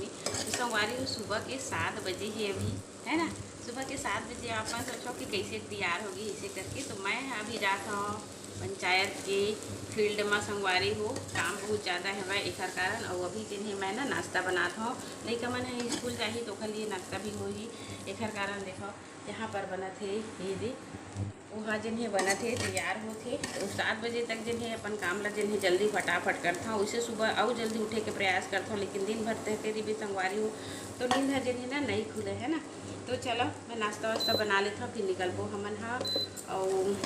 होगी। तो संगवारी हो सुबह के 7 बजे ही अभी, है ना। सुबह के 7 बजे आप मैं सोचो कि कैसे तैयार होगी इसे करके। तो मैं अभी जाता हूँ पंचायत के फील्ड में। संगवारी हो काम बहुत ज़्यादा है एक कारण। और अभी जिन्हें मैं ना नाश्ता बनाता हूँ, लड़का मन है स्कूल चाहिए तो लिए नाश्ता भी हो ही एक कारण। देखो यहाँ पर बना थे ये दे वहाँ जिन्हें बना थे तैयार हो थे। तो 7 बजे तक जिन्हें अपन काम ला जिन्हें जल्दी फटाफट करता हूँ। उसे सुबह और जल्दी उठे के प्रयास करता हूँ, लेकिन दिन भर तक तेरी भी संगवारी हो तो नींद है जिन्हें ना नहीं खुले, है ना। तो चलो मैं नाश्ता वास्ता बना लेता हूँ, फिर निकल पो हमन हाँ। और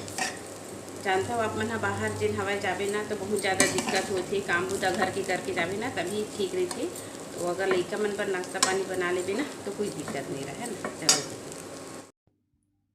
जानता हो आप मन हाँ बाहर जिन हवाए जाबे ना तो बहुत ज़्यादा दिक्कत होती। काम बुदा घर के करके जाबे ना तभी ठीक रहती। तो अगर लड़का मन पर नाश्ता पानी बना लेबे ना तो कोई दिक्कत नहीं रहा, है ना। चलो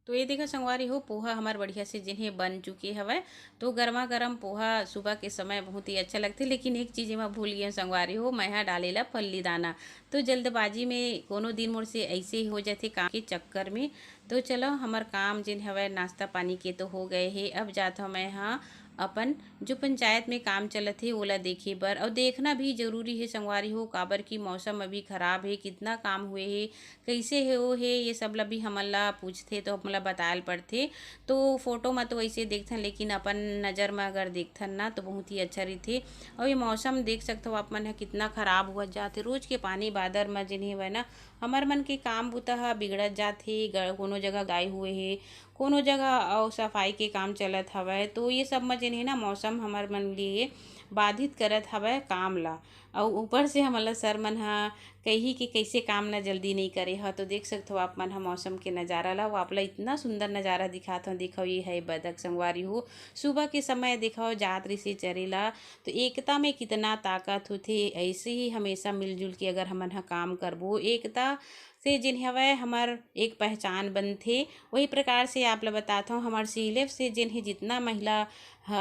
तो ये देखा संगवारी हो पोहा हमार बढ़िया से जिन्हें बन चुके हवै। तो गर्मा गर्म पोहा सुबह के समय बहुत ही अच्छा लगते। लेकिन एक चीज़ मैं भूल गई संगवारी हो, मैं यहाँ डालेला फल्ली दाना। तो जल्दबाजी में कोनो दिन मोर से ऐसे ही हो जाते काम के चक्कर में। तो चलो हमार काम जिन हवै नाश्ता पानी के तो हो गए है। अब जाता हूँ मैं यहाँ अपन जो पंचायत में काम चलत है ओला देखे बर। और देखना भी जरूरी है संगवारी हो, काबर की मौसम अभी खराब है, कितना काम हुए है, कैसे है वो है, ये सब ला भी हमन ला पूछते तो हमन ला बतायल पड़थे। तो फोटो में तो वैसे देखथन, लेकिन अपन नज़र में अगर देखथन ना तो बहुत ही अच्छा रही। और ये मौसम देख सकते हो आप मन है कितना खराब हुआ जाते। रोज के पानी बादर में जिन्हें वह ना हमार मन के काम बुता ह बिगड़त जाथे। कोनो जगह गाय हुए है, कोनो जगह और सफाई के काम चलत हवै। तो ये सब में जिन्हें ना मौसम हमार मन लिए बाधित करत हवै काम ला। और ऊपर से हमन ला सर मन ह कही कि कैसे काम ना जल्दी नहीं करे ह। तो देख सकते हो आप मन ह मौसम के नज़ारा ला, वो आप ला इतना सुंदर नज़ारा दिखात हूँ। देखो ये है बदक संगवारी हो सुबह के समय देखो जात रही से चरेला। तो एकता में कितना ताकत होती। ऐसे ही हमेशा मिलजुल के अगर हमन ह काम करबो, एकता से जिन हवै हमार एक पहचान बनथे। वही प्रकार से आप ला बताता हूँ हमार सीलेफ से जिन है जितना महिला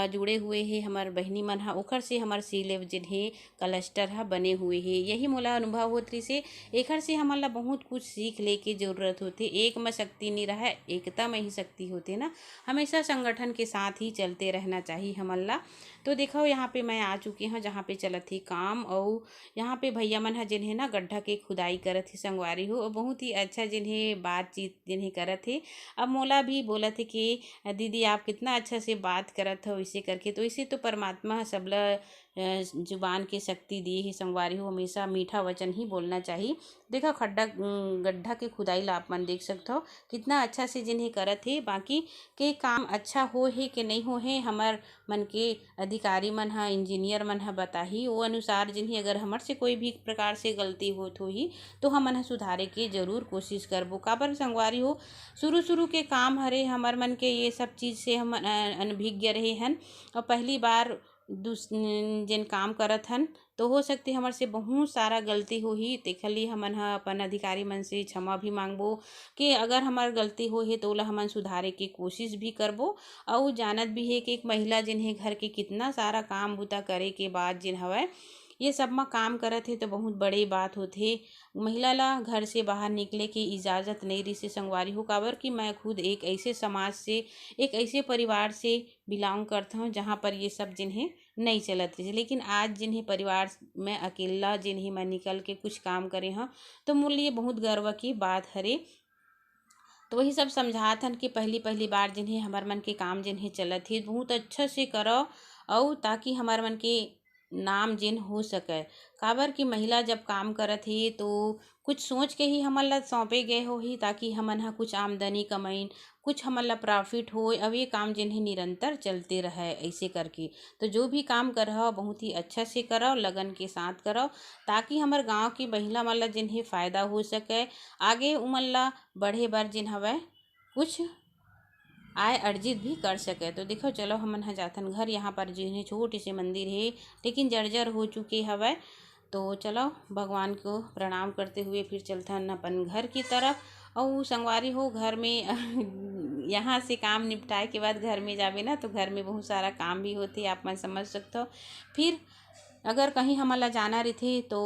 जुड़े हुए हैं हमार बहनी मन ह ओखर से हमार सीलेफ जिन है क्लस्टर ह बने हुए है। यही मोला अनुभव होत रही से एखर से हमन ला बहुत कुछ सीख ले के जरूरत होते। एक में शक्ति नहीं रहा, एकता में ही शक्ति होते ना। हमेशा संगठन के साथ ही चलते रहना चाहिए हमन ला। तो देखो यहाँ पे मैं आ चुकी हूँ जहाँ पे चलत ही काम। और यहाँ पे भैया मन है जिन्हें ना गड्ढा के खुदाई करत ही संगवारी हो। और बहुत ही अच्छा जिन्हें बातचीत जिन्हें करत है। अब मोला भी बोलत है कि दीदी आप कितना अच्छा से बात करत हो इसे करके। तो इसे तो परमात्मा सबला जुबान के शक्ति दी है संगवारी हो, हमेशा मीठा वचन ही बोलना चाहिए। देखो गड्ढा के खुदाई ला आप मन देख सकते हो कितना अच्छा से जिन्हें करत है। बाकी के काम अच्छा हो है कि नहीं हो है हमार मन के अधिकारी मन ह इंजीनियर मन ह बताही। वो अनुसार जिन्हें अगर हमार से कोई भी प्रकार से गलती होत होही तो हमन ह सुधारे के जरूर कोशिश करबो। काबर संगवारी हो शुरू शुरू के काम हरे हमार मन के ये सब चीज़ से हम अनभिज्ञ रहे हन। और पहली बार जिन काम करत हन तो हो सकते हमार से बहुत सारा गलती होही। तेखर लिए हमन ह अपन अधिकारी मन से क्षमा भी मांगबो कि अगर हमार गलती होही तो ओला हमन सुधारे के कोशिश भी करबो। और जानत भी है कि एक महिला जिन्हें घर के कितना सारा काम बूता करे के बाद जिन हवै ये सब में काम करत है तो बहुत बड़ी बात होथे। महिला ला घर से बाहर निकले की इजाज़त नहीं रही से संगवारी हो। काबर कि मैं खुद एक ऐसे समाज से एक ऐसे परिवार से बिलोंग करता हूँ जहाँ पर ये सब जिन्हें नहीं चलत है। लेकिन आज जिन्हें परिवार में अकेला जिन्हें मैं निकल के कुछ काम करे हाँ तो मोर लिए बहुत गर्व की बात हरे। तो वही सब समझात हन कि पहली पहली बार जिन्हें हमार मन के काम जिन्हें चलत ही बहुत अच्छा से करो। और ताकि हमार मन के नाम जिन हो सके। काबर की महिला जब काम करत ही तो कुछ सोच के ही हमन ला सौंपे गए हो ही ताकि हमन हा कुछ आमदनी कमाइन, कुछ हमन ला प्रॉफिट हो। अब ये काम जिन्हें निरंतर चलते रहे ऐसे करके। तो जो भी काम करो बहुत ही अच्छा से करो, लगन के साथ करो, ताकि हमार गांव की महिला मन ला जिन्हें फ़ायदा हो सके। आगे उमन ला बढ़े बर जिन हवै कुछ आय अर्जित भी कर सके। तो देखो चलो हमन ह जाथन घर। यहाँ पर जिन्हें छोटे से मंदिर है लेकिन जर्जर हो चुके हवै। तो चलो भगवान को प्रणाम करते हुए फिर चलथन अपन घर की तरफ। और संगवारी हो घर में यहाँ से काम निपटाए के बाद घर में जाबे ना तो घर में बहुत सारा काम भी होते आप मन समझ सकते हो। फिर अगर कहीं हमन ला जाना रही तो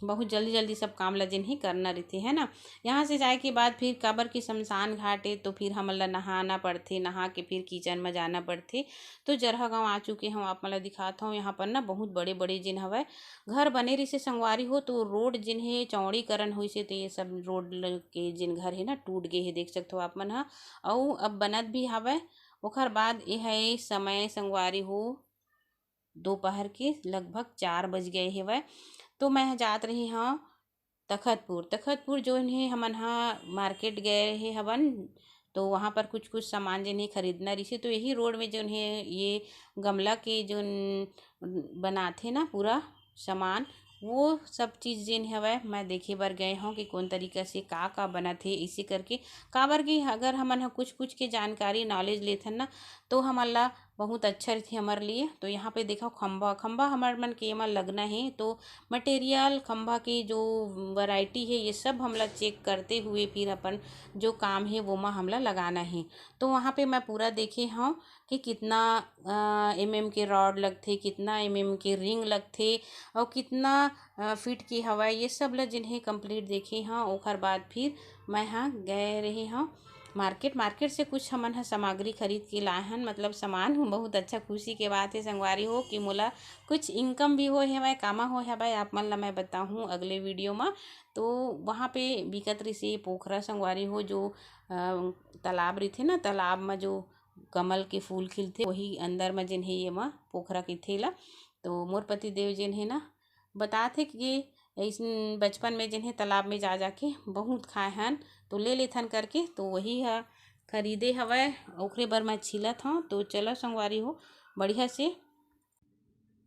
बहुत जल्दी जल्दी सब काम ला जिन ही करना रहते है ना। यहाँ से जाए के बाद फिर काबर की शमशान घाट है, तो फिर हमन ला नहाना पड़थे, नहा के फिर किचन में जाना पड़थे। तो जरहा गाँव आ चुके हम, आप मन ला दिखात हूँ। यहाँ पर ना बहुत बड़े बड़े जिन हवय घर बने रही से संगवारी हो, तो रोड जिन है चौड़ीकरण हुई से, तो ये सब रोड के जिन घर है ना टूट गए है, देख सकते हो आप मन ह। अउ अब बनत भी हवय। ओखर बाद ये है समय संगवारी हो दोपहर के लगभग 4 बज गए हेवय। तो मैं जात रही हाँ तखतपुर जो है हमन हा मार्केट गए हे हवन। तो वहाँ पर कुछ कुछ सामान जिन्हें खरीदना रही, तो यही रोड में जो है ये गमला के जो बनाथे ना पूरा सामान, वो सब चीज़ जिन हवय मैं देखे बर गए हूँ कि कौन तरीका से का बनत है। इसी करके काबर की अगर हमन हा कुछ कुछ के जानकारी नॉलेज लेथन ना, तो हमन ला बहुत अच्छा रही हमारे लिए। तो यहाँ पे देखो खम्बा हमार मन के एमा लगना है, तो मटेरियल खम्बा की जो वैरायटी है ये सब हमला चेक करते हुए फिर अपन जो काम है वो में हमला लगाना है। तो वहाँ पे मैं पूरा देखे हूँ कि कितना mm के रॉड लगथे, कितना mm के रिंग लगथे, और कितना फीट की हवाई, ये सब ला जिन्हें कंप्लीट देखे हाँ। ओखर बाद फिर मैं हाँ गए रही हाँ मार्केट से कुछ हमन हा सामग्री खरीद के लाए हन, मतलब सामान बहुत अच्छा खुशी के बात है संगवारी हो कि मोला कुछ इनकम भी हो है कामा हो है भाई, आप मन ला मैं बताऊँ अगले वीडियो में। तो वहाँ पे बिकत रही से पोखरा संगवारी हो, जो तालाब रही थे ना, तालाब में जो कमल के फूल खिलते वही अंदर में जिन है ये माँ पोखरा के थेला। तो मोर पति देव जिन है ना बताते कि इस बचपन में जिन्हें तालाब में जा जाके बहुत खाए हन, तो ले लेथन करके, तो वही है खरीदे हवय ओखरे बर मैं छीलत हूँ। तो चलो संगवारी हो बढ़िया से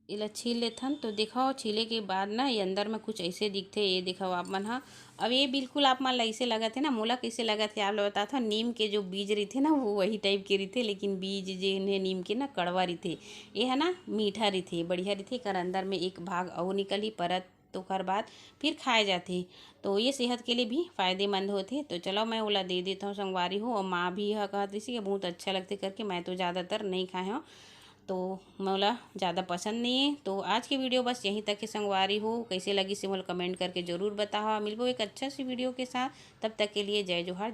इला छील लेथन। तो देखो छीले के बाद ना ये अंदर में कुछ ऐसे दिखते, ये देखो आप मन हा। अब ये बिल्कुल आप मन ला ऐसे लगा थे ना, मोला कैसे लगा थे आप लोग बता था, नीम के जो बीज रही थे ना वो वही टाइप के रही थे, लेकिन बीज जिन्हें नीम के ना कड़वा रही थे, ये है ना मीठा रही थे, बढ़िया रही थे। कर अंदर में एक भाग और निकली परत, तो कर बाद फिर खाए जाते, तो ये सेहत के लिए भी फ़ायदेमंद होते। तो चलो मैं ओला दे देता हूँ संगवारी हो। और माँ भी यह कहती थी कि बहुत अच्छा लगते करके, मैं तो ज़्यादातर नहीं खाए हूँ, तो मोला ज़्यादा पसंद नहीं है। तो आज की वीडियो बस यहीं तक ही संगवारी हो, कैसे लगी से मोला कमेंट करके ज़रूर बताओ। मिलबो एक अच्छा सी वीडियो के साथ, तब तक के लिए जय जोहार।